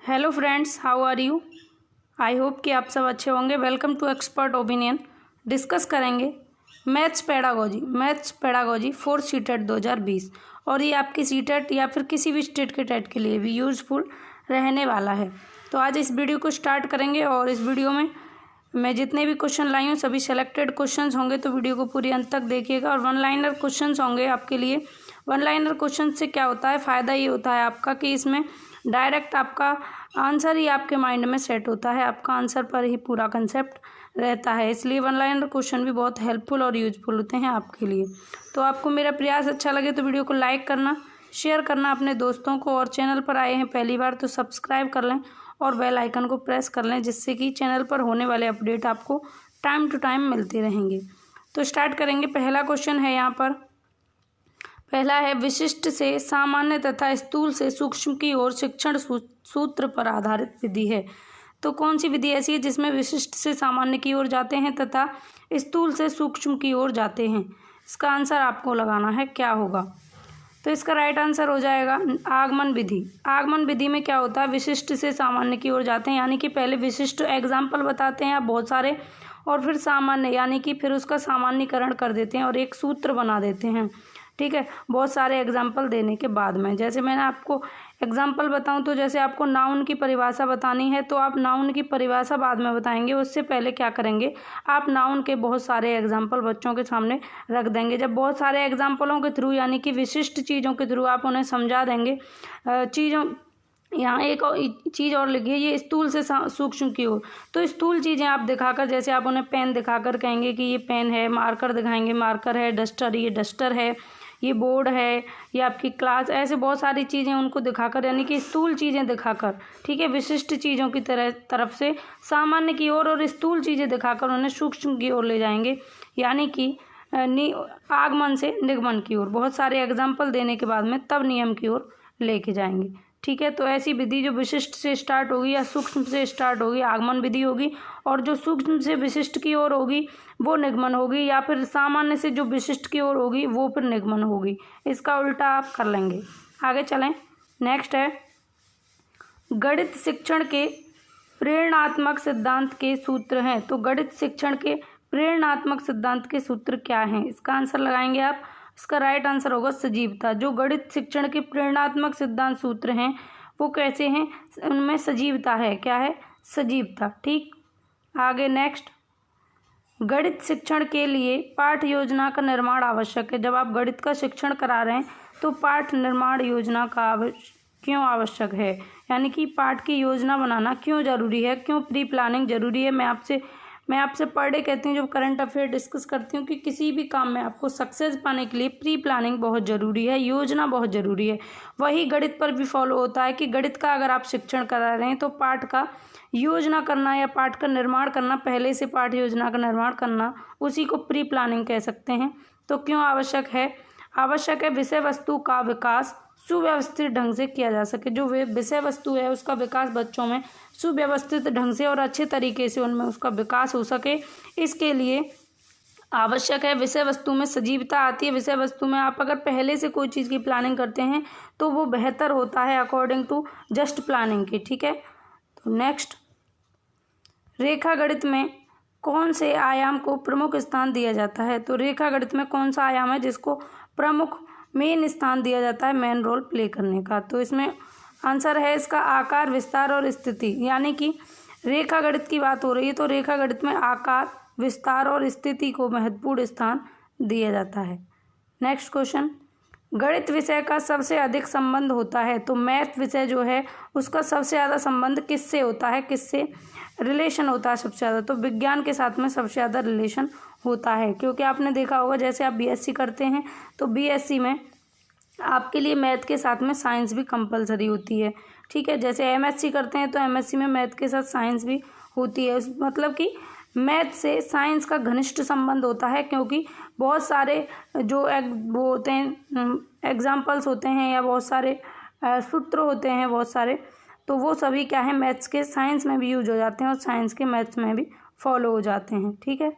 Hello friends, how are you. I hope कि आप सब अच्छे होंगे। Welcome to expert opinion. Discuss करेंगे मैथ्स पेडागोजी फोर्थ सीटेट 2020 और ये आपकी सीटेट या फिर किसी भी स्टेट के टेट के लिए भी यूज़फुल रहने वाला है। तो आज इस वीडियो को स्टार्ट करेंगे और इस वीडियो में मैं जितने भी क्वेश्चन लाई हूँ सभी सेलेक्टेड क्वेश्चंस होंगे, तो वीडियो को पूरी अंत तक देखिएगा। और वन लाइनर क्वेश्चंस होंगे आपके लिए। वन लाइनर क्वेश्चन से क्या होता है, फ़ायदा ये होता है आपका कि इसमें डायरेक्ट आपका आंसर ही आपके माइंड में सेट होता है, आपका आंसर पर ही पूरा कंसेप्ट रहता है। इसलिए वन लाइनर क्वेश्चन भी बहुत हेल्पफुल और यूजफुल होते हैं आपके लिए। तो आपको मेरा प्रयास अच्छा लगे तो वीडियो को लाइक करना, शेयर करना अपने दोस्तों को, और चैनल पर आए हैं पहली बार तो सब्सक्राइब कर लें और बेल आइकन को प्रेस कर लें, जिससे कि चैनल पर होने वाले अपडेट आपको टाइम टू टाइम मिलते रहेंगे। तो स्टार्ट करेंगे। पहला क्वेश्चन है यहाँ पर, पहला है विशिष्ट से सामान्य तथा स्थूल से सूक्ष्म की ओर शिक्षण सूत्र पर आधारित विधि है। तो कौन सी विधि ऐसी है जिसमें विशिष्ट से सामान्य की ओर जाते हैं तथा स्थूल से सूक्ष्म की ओर जाते हैं? इसका आंसर आपको लगाना है, क्या होगा। तो इसका राइट आंसर हो जाएगा आगमन विधि। आगमन विधि में क्या होता है, विशिष्ट से सामान्य की ओर जाते हैं, यानी कि पहले विशिष्ट एग्जाम्पल बताते हैं आप बहुत सारे, और फिर सामान्य यानी कि फिर उसका सामान्यकरण कर देते हैं और एक सूत्र बना देते हैं। ठीक है, बहुत सारे एग्जाम्पल देने के बाद में, जैसे मैंने आपको एग्जाम्पल बताऊं तो जैसे आपको नाउन की परिभाषा बतानी है तो आप नाउन की परिभाषा बाद में बताएंगे, उससे पहले क्या करेंगे, आप नाउन के बहुत सारे एग्जाम्पल बच्चों के सामने रख देंगे। जब बहुत सारे एग्जाम्पलों के थ्रू यानी कि विशिष्ट चीज़ों के थ्रू आप उन्हें समझा देंगे चीज़ों, यहाँ एक चीज़ और लिखिए, ये स्थूल से सूक्ष्म की ओर। तो स्थूल चीज़ें आप दिखाकर, जैसे आप उन्हें पेन दिखाकर कहेंगे कि ये पेन है, मार्कर दिखाएंगे मार्कर है, डस्टर ये डस्टर है, ये बोर्ड है, ये आपकी क्लास, ऐसे बहुत सारी चीज़ें उनको दिखाकर, यानी कि स्थूल चीज़ें दिखाकर, ठीक है, विशिष्ट चीज़ों की तरफ से सामान्य की ओर और स्थूल चीज़ें दिखाकर उन्हें सूक्ष्म की ओर ले जाएंगे, यानी कि आगमन से निगमन की ओर। बहुत सारे एग्जाम्पल देने के बाद में तब नियम की ओर लेके जाएंगे। ठीक है, तो ऐसी विधि जो विशिष्ट से स्टार्ट होगी या सूक्ष्म से स्टार्ट होगी आगमन विधि होगी, और जो सूक्ष्म से विशिष्ट की ओर होगी वो निगमन होगी, या फिर सामान्य से जो विशिष्ट की ओर होगी वो फिर निगमन होगी। इसका उल्टा आप कर लेंगे। आगे चलें। नेक्स्ट है गणित शिक्षण के प्रेरणात्मक सिद्धांत के सूत्र हैं। तो गणित शिक्षण के प्रेरणात्मक सिद्धांत के सूत्र क्या हैं? इसका आंसर लगाएंगे आप। इसका राइट आंसर होगा सजीवता। जो गणित शिक्षण के प्रेरणात्मक सिद्धांत सूत्र हैं वो कैसे हैं, उनमें सजीवता है। क्या है? सजीवता। ठीक, आगे नेक्स्ट, गणित शिक्षण के लिए पाठ योजना का निर्माण आवश्यक है। जब आप गणित का शिक्षण करा रहे हैं तो पाठ निर्माण योजना का क्यों आवश्यक है, यानी कि पाठ की योजना बनाना क्यों जरूरी है, क्यों प्री प्लानिंग जरूरी है। मैं आपसे पर डे कहती हूँ, जब करंट अफेयर डिस्कस करती हूँ, कि किसी भी काम में आपको सक्सेस पाने के लिए प्री प्लानिंग बहुत ज़रूरी है, योजना बहुत ज़रूरी है। वही गणित पर भी फॉलो होता है कि गणित का अगर आप शिक्षण करा रहे हैं तो पाठ का योजना करना या पाठ का निर्माण करना, पहले से पाठ योजना का निर्माण करना, उसी को प्री प्लानिंग कह सकते हैं। तो क्यों आवश्यक है? आवश्यक है विषय वस्तु का विकास सुव्यवस्थित ढंग से किया जा सके। जो विषय वस्तु है उसका विकास बच्चों में सुव्यवस्थित ढंग से और अच्छे तरीके से उनमें उसका विकास हो सके, इसके लिए आवश्यक है। विषय वस्तु में सजीवता आती है। विषय वस्तु में आप अगर पहले से कोई चीज़ की प्लानिंग करते हैं तो वो बेहतर होता है अकॉर्डिंग टू जस्ट प्लानिंग की। ठीक है, तो नेक्स्ट, रेखा गणित में कौन से आयाम को प्रमुख स्थान दिया जाता है? तो रेखा गणित में कौन सा आयाम है जिसको प्रमुख मेन स्थान दिया जाता है, मेन रोल प्ले करने का? तो इसमें आंसर है इसका आकार, विस्तार और स्थिति। यानी कि रेखा गणित की बात हो रही है तो रेखा गणित में आकार, विस्तार और स्थिति को महत्वपूर्ण स्थान दिया जाता है। नेक्स्ट क्वेश्चन, गणित विषय का सबसे अधिक संबंध होता है। तो मैथ विषय जो है उसका सबसे ज़्यादा संबंध किससे होता है, किससे रिलेशन होता है सबसे ज़्यादा? तो विज्ञान के साथ में सबसे ज़्यादा रिलेशन होता है, क्योंकि आपने देखा होगा जैसे आप बीएससी करते हैं तो बीएससी में आपके लिए मैथ के साथ में साइंस भी कंपलसरी होती है। ठीक है, जैसे एमएससी करते हैं तो एमएससी में मैथ के साथ साइंस भी होती है। मतलब कि मैथ से साइंस का घनिष्ठ संबंध होता है, क्योंकि बहुत सारे जो वो होते हैं एग्जाम्पल्स होते हैं या बहुत सारे सूत्र होते हैं बहुत सारे, तो वो सभी क्या है, मैथ्स के साइंस में भी यूज हो जाते हैं और साइंस के मैथ्स में भी फॉलो हो जाते हैं। ठीक है,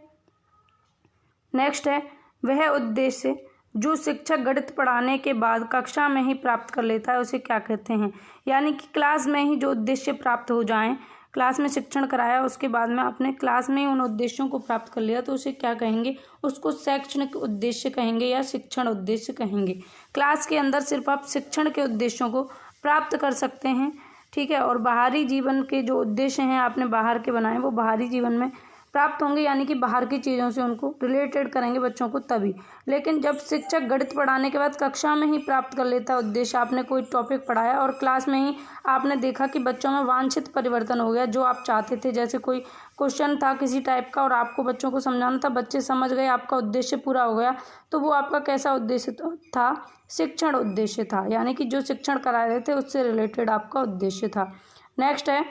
नेक्स्ट है वह उद्देश्य जो शिक्षक गणित पढ़ाने के बाद कक्षा में ही प्राप्त कर लेता है उसे क्या कहते हैं। यानी कि क्लास में ही जो उद्देश्य प्राप्त हो जाएं, क्लास में शिक्षण कराया उसके बाद में आपने क्लास में ही उन उद्देश्यों को प्राप्त कर लिया तो उसे क्या कहेंगे, उसको शैक्षणिक उद्देश्य कहेंगे या शिक्षण उद्देश्य कहेंगे। क्लास के अंदर सिर्फ आप शिक्षण के उद्देश्यों को प्राप्त कर सकते हैं, ठीक है, और बाहरी जीवन के जो उद्देश्य हैं आपने बाहर के बनाए वो बाहरी जीवन में प्राप्त होंगे, यानी कि बाहर की चीज़ों से उनको रिलेटेड करेंगे बच्चों को तभी। लेकिन जब शिक्षक गणित पढ़ाने के बाद कक्षा में ही प्राप्त कर लेता है उद्देश्य, आपने कोई टॉपिक पढ़ाया और क्लास में ही आपने देखा कि बच्चों में वांछित परिवर्तन हो गया, जो आप चाहते थे, जैसे कोई क्वेश्चन था किसी टाइप का और आपको बच्चों को समझाना था, बच्चे समझ गए, आपका उद्देश्य पूरा हो गया, तो वो आपका कैसा उद्देश्य था, शिक्षण उद्देश्य था, यानी कि जो शिक्षण करा रहे थे उससे रिलेटेड आपका उद्देश्य था। नेक्स्ट है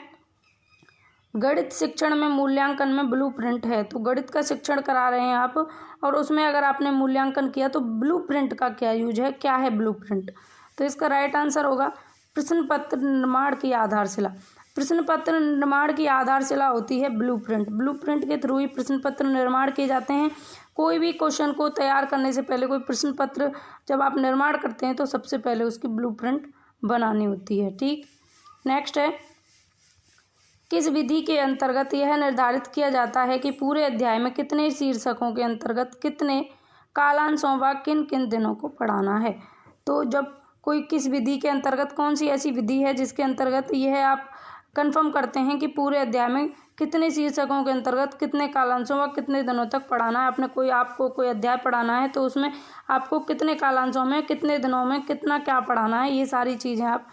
गणित शिक्षण में मूल्यांकन में ब्लूप्रिंट है। तो गणित का शिक्षण करा रहे हैं आप और उसमें अगर आपने मूल्यांकन किया तो ब्लूप्रिंट का क्या यूज है, क्या है ब्लूप्रिंट। तो इसका राइट आंसर होगा प्रश्न पत्र निर्माण की आधारशिला। प्रश्न पत्र निर्माण की आधारशिला होती है ब्लूप्रिंट। ब्लूप्रिंट के थ्रू ही प्रश्न पत्र निर्माण किए जाते हैं। कोई भी क्वेश्चन को तैयार करने से पहले, कोई प्रश्न पत्र जब आप निर्माण करते हैं तो सबसे पहले उसकी ब्लूप्रिंट बनानी होती है। ठीक, नेक्स्ट है किस विधि के अंतर्गत यह निर्धारित किया जाता है कि पूरे अध्याय में कितने शीर्षकों के अंतर्गत कितने कालांशों व किन किन दिनों को पढ़ाना है। तो जब कोई किस विधि के अंतर्गत, कौन सी ऐसी विधि है जिसके अंतर्गत यह आप कंफर्म करते हैं कि पूरे अध्याय में कितने शीर्षकों के अंतर्गत कितने कालांशों व कितने दिनों तक पढ़ाना है। आपको कोई अध्याय पढ़ाना है तो उसमें आपको कितने कालांशों में, कितने दिनों में कितना क्या पढ़ाना है, ये सारी चीज़ें आप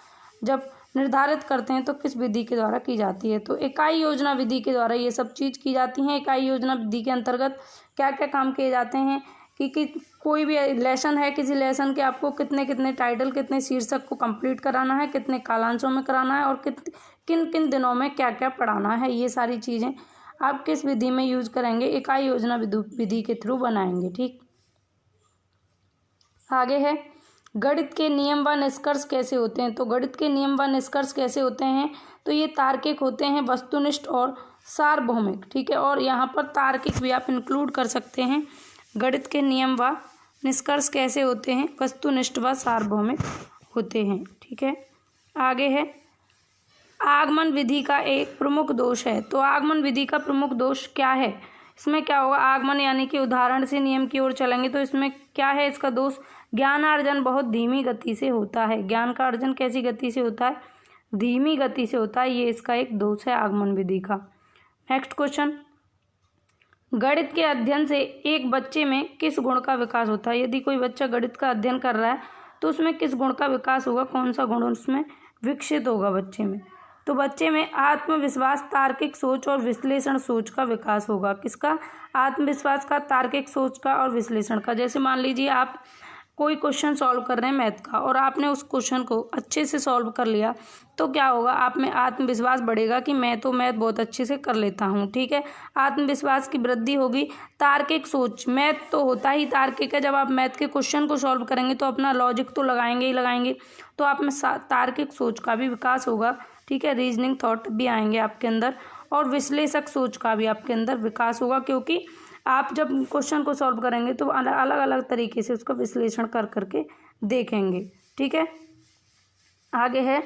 जब निर्धारित करते हैं तो किस विधि के द्वारा की जाती है। तो इकाई योजना विधि के द्वारा ये सब चीज़ की जाती हैं। इकाई योजना विधि के अंतर्गत क्या क्या काम किए जाते हैं कि कोई भी लेसन है, किसी लेसन के आपको कितने कितने टाइटल, कितने शीर्षक को कंप्लीट कराना है, कितने कालांशों में कराना है और किन किन दिनों में क्या क्या पढ़ाना है, ये सारी चीज़ें आप किस विधि में यूज करेंगे, इकाई योजना विधि के थ्रू बनाएंगे। ठीक, आगे है गणित के नियम व निष्कर्ष कैसे होते हैं। तो गणित के नियम व निष्कर्ष कैसे होते हैं, तो ये तार्किक होते हैं, वस्तुनिष्ठ और सार्वभौमिक। ठीक है, और यहाँ पर तार्किक भी आप इंक्लूड कर सकते हैं। गणित के नियम व निष्कर्ष कैसे होते हैं, वस्तुनिष्ठ व सार्वभौमिक होते हैं। ठीक है, आगे है आगमन विधि का एक प्रमुख दोष है। तो आगमन विधि का प्रमुख दोष क्या है, इसमें क्या होगा, आगमन यानी कि उदाहरण से नियम की ओर चलेंगे तो इसमें क्या है इसका दोष, ज्ञानार्जन बहुत धीमी गति से होता है। ज्ञान का अर्जन कैसी गति से होता है, धीमी गति से होता है, ये इसका एक दोष है आगमन विधि का। नेक्स्ट क्वेश्चन, गणित के अध्ययन से एक बच्चे में किस गुण का विकास होता है। यदि कोई बच्चा गणित का अध्ययन कर रहा है तो उसमें किस गुण का विकास होगा, कौन सा गुण उसमें विकसित होगा बच्चे में। तो बच्चे में आत्मविश्वास, तार्किक सोच और विश्लेषण सोच का विकास होगा। किसका, आत्मविश्वास का, तार्किक सोच का और विश्लेषण का। जैसे मान लीजिए आप कोई क्वेश्चन सॉल्व कर रहे हैं मैथ का और आपने उस क्वेश्चन को अच्छे से सॉल्व कर लिया तो क्या होगा, आप में आत्मविश्वास बढ़ेगा कि मैं तो मैथ बहुत अच्छे से कर लेता हूँ। ठीक है, आत्मविश्वास की वृद्धि होगी। तार्किक सोच, मैथ तो होता ही तार्किक है, जब आप मैथ के क्वेश्चन को सॉल्व करेंगे तो अपना लॉजिक तो लगाएंगे ही लगाएंगे, तो आप में तार्किक सोच का भी विकास होगा। ठीक है, रीजनिंग थॉट भी आएंगे आपके अंदर और विश्लेषक सोच का भी आपके अंदर विकास होगा, क्योंकि आप जब क्वेश्चन को सॉल्व करेंगे तो अलग अलग तरीके से उसका विश्लेषण कर करके देखेंगे। ठीक है, आगे है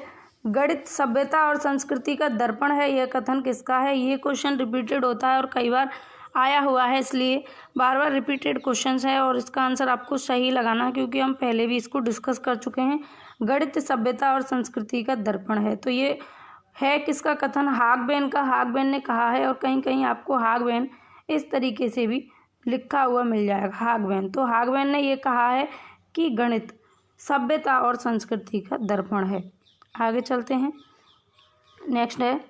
गणित सभ्यता और संस्कृति का दर्पण है, यह कथन किसका है। ये क्वेश्चन रिपीटेड होता है और कई बार आया हुआ है, इसलिए बार बार रिपीटेड क्वेश्चन है और इसका आंसर आपको सही लगाना है, क्योंकि हम पहले भी इसको डिस्कस कर चुके हैं। गणित सभ्यता और संस्कृति का दर्पण है, तो ये है किसका कथन, हागबेन का। हागबेन ने कहा है और कहीं कहीं आपको हागबेन इस तरीके से भी लिखा हुआ मिल जाएगा, हागबेन। तो हागबेन ने ये कहा है कि गणित सभ्यता और संस्कृति का दर्पण है। आगे चलते हैं, नेक्स्ट है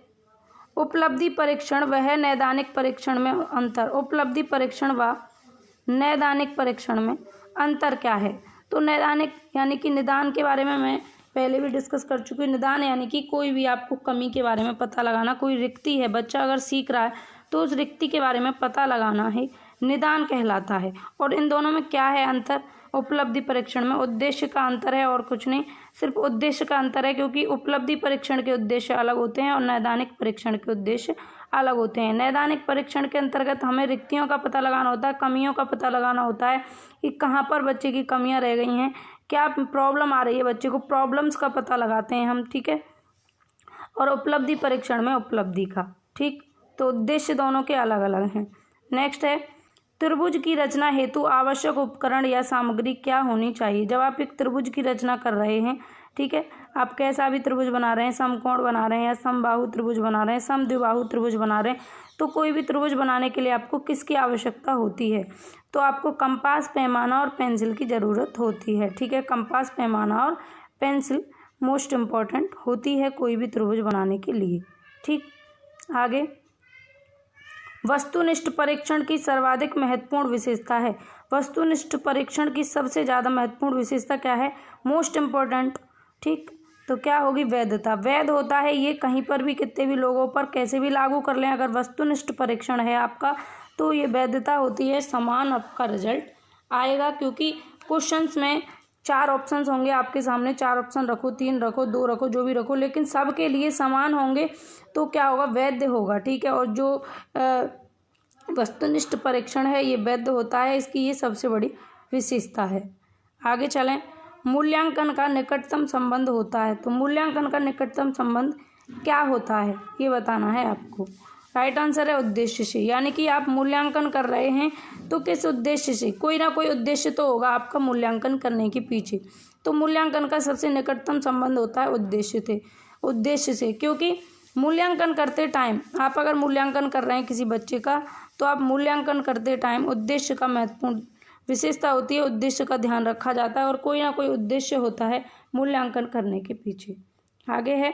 उपलब्धि परीक्षण वह नैदानिक परीक्षण में अंतर। उपलब्धि परीक्षण व नैदानिक परीक्षण में अंतर क्या है। तो नैदानिक यानी कि निदान के बारे में मैं पहले भी डिस्कस कर चुकी हूँ। निदान यानी कि कोई भी आपको कमी के बारे में पता लगाना, कोई रिक्ति है, बच्चा अगर सीख रहा है तो उस रिक्ति के बारे में पता लगाना है, निदान कहलाता है। और इन दोनों में क्या है अंतर, उपलब्धि परीक्षण में उद्देश्य का अंतर है और कुछ नहीं, सिर्फ उद्देश्य का अंतर है, क्योंकि उपलब्धि परीक्षण के उद्देश्य अलग होते हैं और नैदानिक परीक्षण के उद्देश्य अलग होते हैं। नैदानिक परीक्षण के अंतर्गत हमें रिक्तियों का पता लगाना होता है, कमियों का पता लगाना होता है कि कहाँ पर बच्चे की कमियाँ रह गई हैं, क्या प्रॉब्लम आ रही है बच्चे को, प्रॉब्लम्स का पता लगाते हैं हम, ठीक है। और उपलब्धि परीक्षण में उपलब्धि का, ठीक। तो उद्देश्य दोनों के अलग अलग हैं। नेक्स्ट है, त्रिभुज की रचना हेतु आवश्यक उपकरण या सामग्री क्या होनी चाहिए। जब आप एक त्रिभुज की रचना कर रहे हैं, ठीक है, आप कैसा भी त्रिभुज बना रहे हैं, समकोण बना रहे हैं या समबाहु त्रिभुज बना रहे हैं, समद्विबाहु त्रिभुज बना रहे हैं, तो कोई भी त्रिभुज बनाने के लिए आपको किसकी आवश्यकता होती है, तो आपको कंपास, पैमाना और पेंसिल की ज़रूरत होती है, ठीक है। कंपास, पैमाना और पेंसिल मोस्ट इम्पॉर्टेंट होती है कोई भी त्रिभुज बनाने के लिए, ठीक। आगे, वस्तुनिष्ठ परीक्षण की सर्वाधिक महत्वपूर्ण विशेषता है। वस्तुनिष्ठ परीक्षण की सबसे ज़्यादा महत्वपूर्ण विशेषता क्या है, मोस्ट इम्पॉर्टेंट, ठीक। तो क्या होगी, वैधता। वैध होता है ये कहीं पर भी, कितने भी लोगों पर कैसे भी लागू कर लें, अगर वस्तुनिष्ठ परीक्षण है आपका तो ये वैधता होती है, समान आपका रिजल्ट आएगा। क्योंकि क्वेश्चंस में 4 ऑप्शंस होंगे आपके सामने, 4 ऑप्शन रखो, 3 रखो, 2 रखो, जो भी रखो, लेकिन सबके लिए समान होंगे तो क्या होगा, वैध होगा, ठीक है। और जो वस्तुनिष्ठ परीक्षण है ये वैध होता है, इसकी ये सबसे बड़ी विशेषता है। आगे चलें, मूल्यांकन का निकटतम संबंध होता है। तो मूल्यांकन का निकटतम संबंध क्या होता है ये बताना है आपको। राइट आंसर है उद्देश्य से, यानी कि आप मूल्यांकन कर रहे हैं तो किस उद्देश्य से, कोई ना कोई उद्देश्य तो होगा आपका मूल्यांकन करने के पीछे। तो मूल्यांकन का सबसे निकटतम संबंध होता है उद्देश्य से, क्योंकि मूल्यांकन करते टाइम आप अगर मूल्यांकन कर रहे हैं किसी बच्चे का, तो आप मूल्यांकन करते टाइम उद्देश्य का महत्वपूर्ण विशेषता होती है, उद्देश्य का ध्यान रखा जाता है और कोई ना कोई उद्देश्य होता है मूल्यांकन करने के पीछे। आगे है,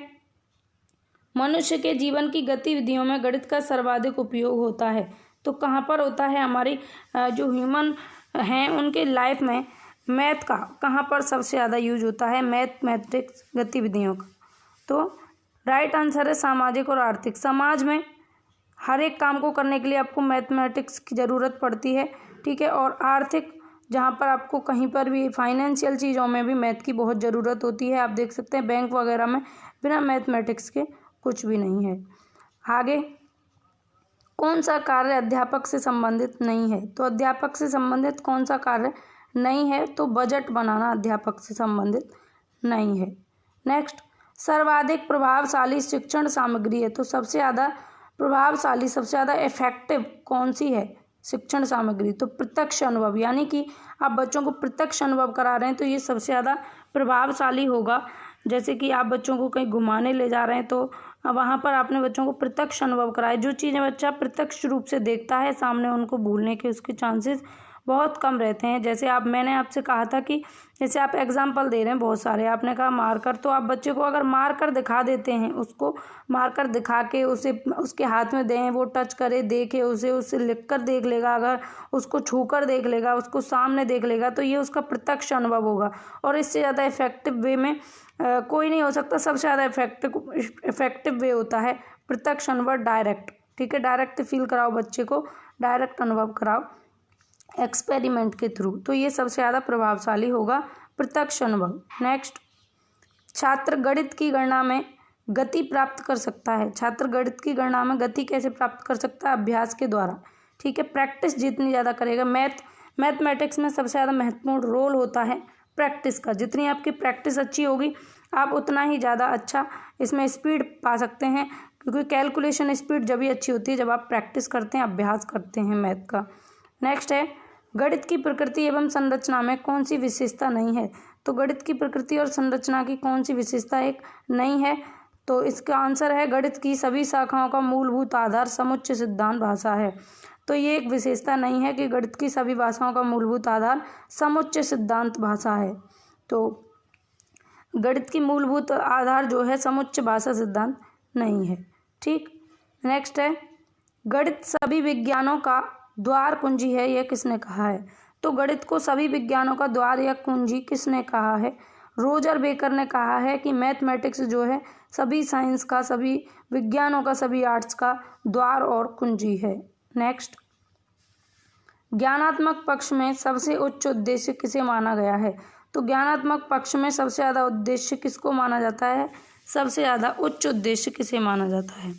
मनुष्य के जीवन की गतिविधियों में गणित का सर्वाधिक उपयोग होता है। तो कहाँ पर होता है, हमारी जो ह्यूमन हैं उनके लाइफ में मैथ का कहाँ पर सबसे ज़्यादा यूज होता है, मैथमेटिक्स गतिविधियों का। तो राइट आंसर है सामाजिक और आर्थिक। समाज में हर एक काम को करने के लिए आपको मैथमेटिक्स की ज़रूरत पड़ती है, ठीक है। और आर्थिक, जहाँ पर आपको कहीं पर भी फाइनेंशियल चीज़ों में भी मैथ की बहुत ज़रूरत होती है। आप देख सकते हैं बैंक वगैरह में बिना मैथमेटिक्स के कुछ भी नहीं है। आगे, कौन सा कार्य अध्यापक से संबंधित नहीं है। तो अध्यापक से संबंधित कौन सा कार्य नहीं है, तो बजट बनाना अध्यापक से संबंधित नहीं है। नेक्स्ट, सर्वाधिक प्रभावशाली शिक्षण सामग्री है। तो सबसे ज़्यादा प्रभावशाली, सबसे ज़्यादा इफेक्टिव कौन सी है शिक्षण सामग्री, तो प्रत्यक्ष अनुभव, यानी कि आप बच्चों को प्रत्यक्ष अनुभव करा रहे हैं तो ये सबसे ज़्यादा प्रभावशाली होगा। जैसे कि आप बच्चों को कहीं घुमाने ले जा रहे हैं तो वहाँ पर आपने बच्चों को प्रत्यक्ष अनुभव कराए। जो चीज़ें बच्चा प्रत्यक्ष रूप से देखता है सामने, उनको भूलने के उसके चांसेस बहुत कम रहते हैं। जैसे मैंने आपसे कहा था कि जैसे आप एग्जाम्पल दे रहे हैं बहुत सारे, आपने कहा मार्कर, तो आप बच्चे को अगर मार्कर दिखा देते हैं, उसको मार्कर दिखा के उसे उसके हाथ में दें, वो टच करे, देखे उसे लिख कर देख लेगा, अगर उसको छू कर देख लेगा, उसको सामने देख लेगा, तो ये उसका प्रत्यक्ष अनुभव होगा। और इससे ज़्यादा इफेक्टिव वे में कोई नहीं हो सकता। सबसे ज़्यादा इफेक्टिव वे होता है प्रत्यक्ष अनुभव, डायरेक्ट, ठीक है। डायरेक्ट फील कराओ बच्चे को, डायरेक्ट अनुभव कराओ एक्सपेरिमेंट के थ्रू, तो ये सबसे ज़्यादा प्रभावशाली होगा प्रत्यक्ष अनुभव। नेक्स्ट, छात्र गणित की गणना में गति प्राप्त कर सकता है। छात्र गणित की गणना में गति कैसे प्राप्त कर सकता है, अभ्यास के द्वारा, ठीक है। प्रैक्टिस जितनी ज़्यादा करेगा, मैथमेटिक्स में सबसे ज़्यादा महत्वपूर्ण रोल होता है प्रैक्टिस का। जितनी आपकी प्रैक्टिस अच्छी होगी आप उतना ही ज़्यादा अच्छा इसमें स्पीड पा सकते हैं, क्योंकि कैलकुलेशन स्पीड जब भी अच्छी होती है जब आप प्रैक्टिस करते हैं, अभ्यास करते हैं मैथ का। नेक्स्ट है, गणित की प्रकृति एवं संरचना में कौन सी विशेषता नहीं है। तो गणित की प्रकृति और संरचना की कौन सी विशेषता एक नहीं है, तो इसका आंसर है गणित की सभी शाखाओं का मूलभूत आधार समुच्चय सिद्धांत भाषा है। तो ये एक विशेषता नहीं है कि गणित की सभी भाषाओं का मूलभूत आधार समुच्चय सिद्धांत भाषा है। तो गणित की मूलभूत आधार जो है समुच्चय भाषा सिद्धांत नहीं है, ठीक। नेक्स्ट है, गणित सभी विज्ञानों का द्वार कुंजी है, यह किसने कहा है। तो गणित को सभी विज्ञानों का द्वार या कुंजी किसने कहा है, रोजर बेकर ने कहा है कि मैथमेटिक्स जो है सभी साइंस का, सभी विज्ञानों का, सभी आर्ट्स का द्वार और कुंजी है। नेक्स्ट, ज्ञानात्मक पक्ष में सबसे उच्च उद्देश्य किसे माना गया है? तो ज्ञानात्मक पक्ष में सबसे ज़्यादा उद्देश्य किसको माना जाता है? सबसे ज़्यादा उच्च उद्देश्य किसे माना जाता है?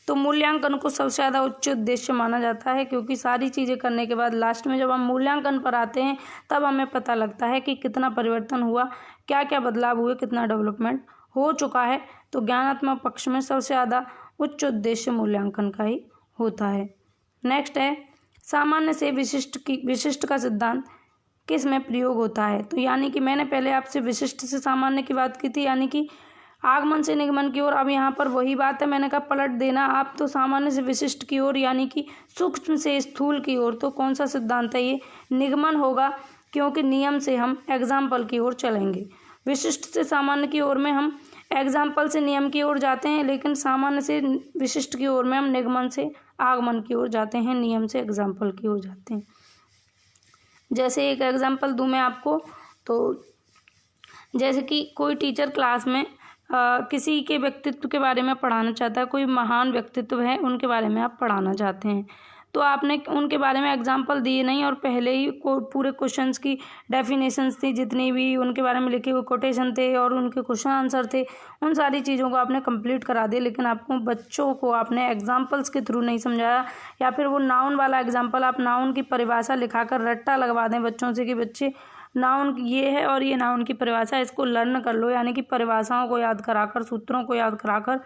तो मूल्यांकन को सबसे ज़्यादा उच्च उद्देश्य माना जाता है, क्योंकि सारी चीज़ें करने के बाद लास्ट में जब हम मूल्यांकन पर आते हैं तब हमें पता लगता है कि कितना परिवर्तन हुआ, क्या क्या बदलाव हुए, कितना डेवलपमेंट हो चुका है। तो ज्ञानात्मक पक्ष में सबसे ज़्यादा उच्च उद्देश्य मूल्यांकन का ही होता है। नेक्स्ट है सामान्य से विशिष्ट का सिद्धांत किस में प्रयोग होता है? तो यानी कि मैंने पहले आपसे विशिष्ट से सामान्य की बात की थी, यानी कि आगमन से निगमन की ओर। अब यहाँ पर वही बात है, मैंने कहा पलट देना आप, तो सामान्य से विशिष्ट की ओर यानी कि सूक्ष्म से स्थूल की ओर। तो कौन सा सिद्धांत है ये? निगमन होगा, क्योंकि नियम से हम एग्जाम्पल की ओर चलेंगे। विशिष्ट से सामान्य की ओर में हम एग्जाम्पल से नियम की ओर जाते हैं, लेकिन सामान्य से विशिष्ट की ओर में हम निगमन से आगमन की ओर जाते हैं, नियम से एग्जाम्पल की ओर जाते हैं। जैसे एक एग्जाम्पल दूं मैं आपको, तो जैसे कि कोई टीचर क्लास में किसी के व्यक्तित्व के बारे में पढ़ाना चाहता है, कोई महान व्यक्तित्व है उनके बारे में आप पढ़ाना चाहते हैं, तो आपने उनके बारे में एग्जाम्पल दिए नहीं और पहले ही पूरे क्वेश्चंस की डेफिनेशंस थी, जितनी भी उनके बारे में लिखे हुए कोटेशन थे और उनके क्वेश्चन आंसर थे, उन सारी चीज़ों को आपने कंप्लीट करा दिया, लेकिन आपको बच्चों को आपने एग्जाम्पल्स के थ्रू नहीं समझाया। या फिर वो नाउन वाला एग्जाम्पल, आप नाउन की परिभाषा लिखाकर रट्टा लगवा दें बच्चों से कि बच्चे नाउन ये है और ये नाउन की परिभाषा, इसको लर्न कर लो, यानी कि परिभाषाओं को याद कराकर, सूत्रों को याद कराकर,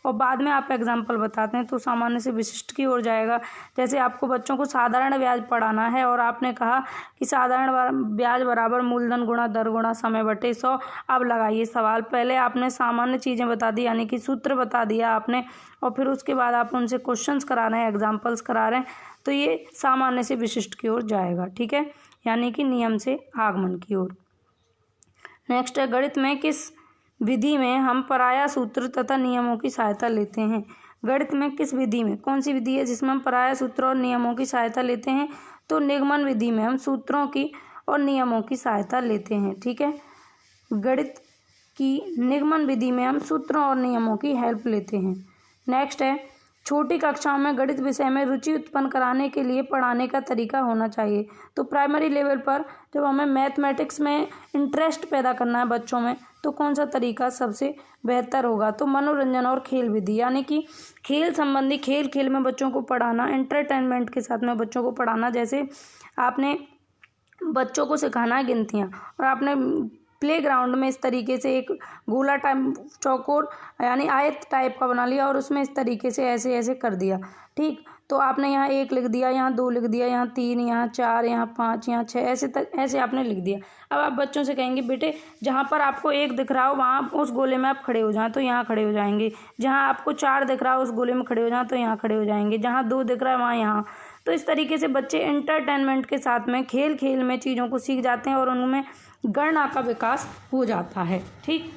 और बाद में आप एग्जाम्पल बताते हैं, तो सामान्य से विशिष्ट की ओर जाएगा। जैसे आपको बच्चों को साधारण ब्याज पढ़ाना है और आपने कहा कि साधारण ब्याज बराबर मूलधन गुणा दर गुणा समय बटे 100। अब लगाइए सवाल, पहले आपने सामान्य चीज़ें बता दी, यानी कि सूत्र बता दिया आपने, और फिर उसके बाद आप उनसे क्वेश्चंस करा रहे हैं, एग्जाम्पल्स करा रहे हैं, तो ये सामान्य से विशिष्ट की ओर जाएगा। ठीक है, यानी कि नियम से आगमन की ओर। नेक्स्ट है गणित में किस विधि में हम पराया सूत्र तथा नियमों की सहायता लेते हैं? गणित में किस विधि में, कौन सी विधि है जिसमें हम पराया सूत्र और नियमों की सहायता लेते हैं? तो निगमन विधि में हम सूत्रों की और नियमों की सहायता लेते हैं। ठीक है, गणित की निगमन विधि में हम सूत्रों और नियमों की हेल्प लेते हैं। नेक्स्ट है छोटी कक्षाओं में गणित विषय में रुचि उत्पन्न कराने के लिए पढ़ाने का तरीका होना चाहिए। तो प्राइमरी लेवल पर जब हमें मैथमेटिक्स में इंटरेस्ट पैदा करना है बच्चों में, तो कौन सा तरीका सबसे बेहतर होगा? तो मनोरंजन और खेल विधि, यानी कि खेल संबंधी, खेल में बच्चों को पढ़ाना, एंटरटेनमेंट के साथ में बच्चों को पढ़ाना। जैसे आपने बच्चों को सिखाना है गिनतियाँ और आपने प्लेग्राउंड में इस तरीके से एक गोला टाइप चौकोर यानी आयत टाइप का बना लिया और उसमें इस तरीके से ऐसे ऐसे कर दिया। ठीक, तो आपने यहाँ 1 लिख दिया, यहाँ 2 लिख दिया, यहाँ 3, यहाँ 4, यहाँ 5, यहाँ 6, ऐसे तक ऐसे आपने लिख दिया। अब आप बच्चों से कहेंगे बेटे जहाँ पर आपको 1 दिख रहा हो वहाँ उस गोले में आप खड़े हो जाएं, तो यहाँ खड़े हो जाएंगे। जहाँ आपको 4 दिख रहा हो उस गोले में खड़े हो जाएं, तो यहाँ खड़े हो जाएंगे। जहाँ 2 दिख रहा है वहाँ यहाँ। तो इस तरीके से बच्चे एंटरटेनमेंट के साथ में खेल में चीज़ों को सीख जाते हैं और उनमें गणना का विकास हो जाता है। ठीक,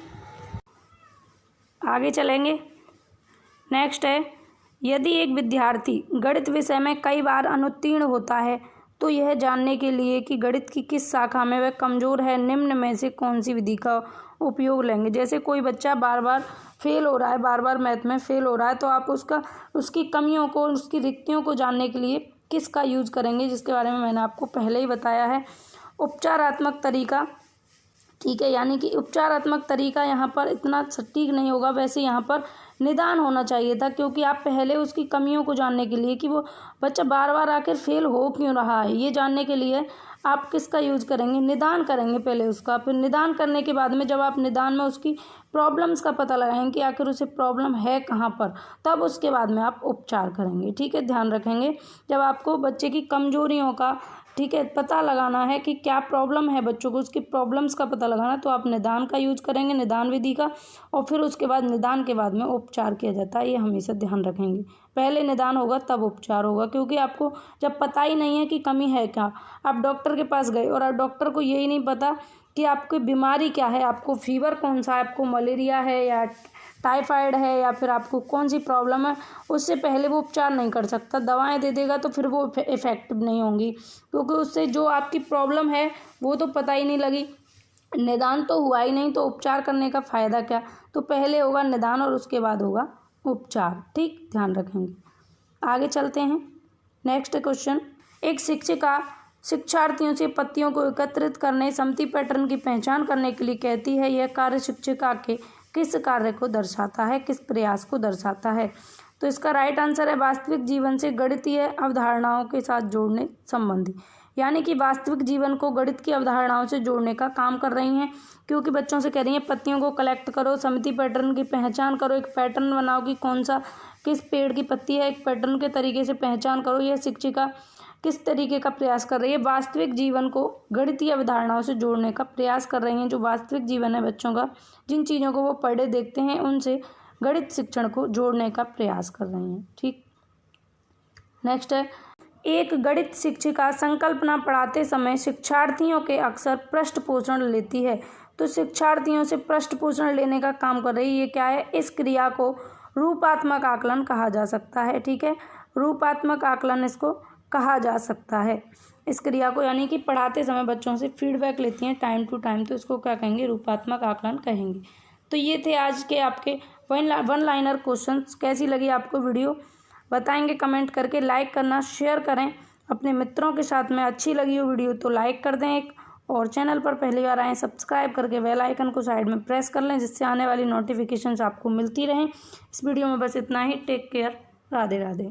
आगे चलेंगे। नेक्स्ट है यदि एक विद्यार्थी गणित विषय में कई बार अनुत्तीर्ण होता है तो यह जानने के लिए कि गणित की किस शाखा में वह कमज़ोर है, निम्न में से कौन सी विधि का उपयोग लेंगे? जैसे कोई बच्चा बार बार फेल हो रहा है, बार बार मैथ में फेल हो रहा है, तो आप उसकी कमियों को, उसकी रिक्तियों को जानने के लिए किसका यूज़ करेंगे, जिसके बारे में मैंने आपको पहले ही बताया है, उपचारात्मक तरीका। ठीक है, यानी कि उपचारात्मक तरीका यहाँ पर इतना सटीक नहीं होगा, वैसे यहाँ पर निदान होना चाहिए था, क्योंकि आप पहले उसकी कमियों को जानने के लिए कि वो बच्चा बार बार आकर फेल हो क्यों रहा है, ये जानने के लिए आप किसका यूज़ करेंगे? निदान करेंगे पहले उसका। फिर निदान करने के बाद में जब आप निदान में उसकी प्रॉब्लम्स का पता लगाएंगे कि आखिर उसे प्रॉब्लम है कहाँ पर, तब उसके बाद में आप उपचार करेंगे। ठीक है, ध्यान रखेंगे जब आपको बच्चे की कमजोरियों का, ठीक है, पता लगाना है कि क्या प्रॉब्लम है बच्चों को, उसकी प्रॉब्लम्स का पता लगाना, तो आप निदान का यूज करेंगे, निदान विधि का, और फिर उसके बाद निदान के बाद में उपचार किया जाता है। ये हमेशा ध्यान रखेंगे, पहले निदान होगा तब उपचार होगा, क्योंकि आपको जब पता ही नहीं है कि कमी है क्या, आप डॉक्टर के पास गए और डॉक्टर को यही नहीं पता कि आपकी बीमारी क्या है, आपको फीवर कौन सा है, आपको मलेरिया है या टाइफाइड है या फिर आपको कौन सी प्रॉब्लम है, उससे पहले वो उपचार नहीं कर सकता। दवाएं दे देगा तो फिर वो इफेक्टिव नहीं होंगी, क्योंकि उससे जो आपकी प्रॉब्लम है वो तो पता ही नहीं लगी, निदान तो हुआ ही नहीं, तो उपचार करने का फ़ायदा क्या? तो पहले होगा निदान और उसके बाद होगा उपचार। ठीक, ध्यान रखेंगे। आगे चलते हैं। नेक्स्ट क्वेश्चन, एक शिक्षिका शिक्षार्थियों से पत्तियों को एकत्रित करने, सममिति पैटर्न की पहचान करने के लिए कहती है। यह कार्य शिक्षिका के किस कार्य को दर्शाता है, किस प्रयास को दर्शाता है? तो इसका राइट आंसर है वास्तविक जीवन से गणितीय अवधारणाओं के साथ जोड़ने संबंधी, यानी कि वास्तविक जीवन को गणित की अवधारणाओं से जोड़ने का काम कर रही हैं, क्योंकि बच्चों से कह रही हैं पत्तियों को कलेक्ट करो, सममिति पैटर्न की पहचान करो, एक पैटर्न बनाओ कि कौन सा किस पेड़ की पत्ती है, एक पैटर्न के तरीके से पहचान करो। यह शिक्षिका किस तरीके का प्रयास कर रही है? वास्तविक जीवन को गणितीय अवधारणाओं से जोड़ने का प्रयास कर रही हैं। जो वास्तविक जीवन है बच्चों का, जिन चीज़ों को वो पढ़े देखते हैं, उनसे गणित शिक्षण को जोड़ने का प्रयास कर रही हैं। ठीक, नेक्स्ट है, एक गणित शिक्षिका संकल्पना पढ़ाते समय शिक्षार्थियों के अक्सर पृष्ठ पोषण लेती है। तो शिक्षार्थियों से पृष्ठ पोषण लेने का काम कर रही है। ये क्या है? इस क्रिया को रूपात्मक आकलन कहा जा सकता है। ठीक है, रूपात्मक आकलन इसको कहा जा सकता है, इस क्रिया को, यानी कि पढ़ाते समय बच्चों से फीडबैक लेती हैं टाइम टू टाइम, तो इसको क्या कहेंगे? रूपात्मक आकलन कहेंगे। तो ये थे आज के आपके वन लाइनर क्वेश्चंस। कैसी लगी आपको वीडियो बताएंगे कमेंट करके, लाइक करना, शेयर करें अपने मित्रों के साथ में। अच्छी लगी हो वीडियो तो लाइक कर दें एक, और चैनल पर पहली बार आएँ सब्सक्राइब करके बेल आइकन को साइड में प्रेस कर लें, जिससे आने वाली नोटिफिकेशंस आपको मिलती रहें। इस वीडियो में बस इतना ही। Take care, Radhe Radhe.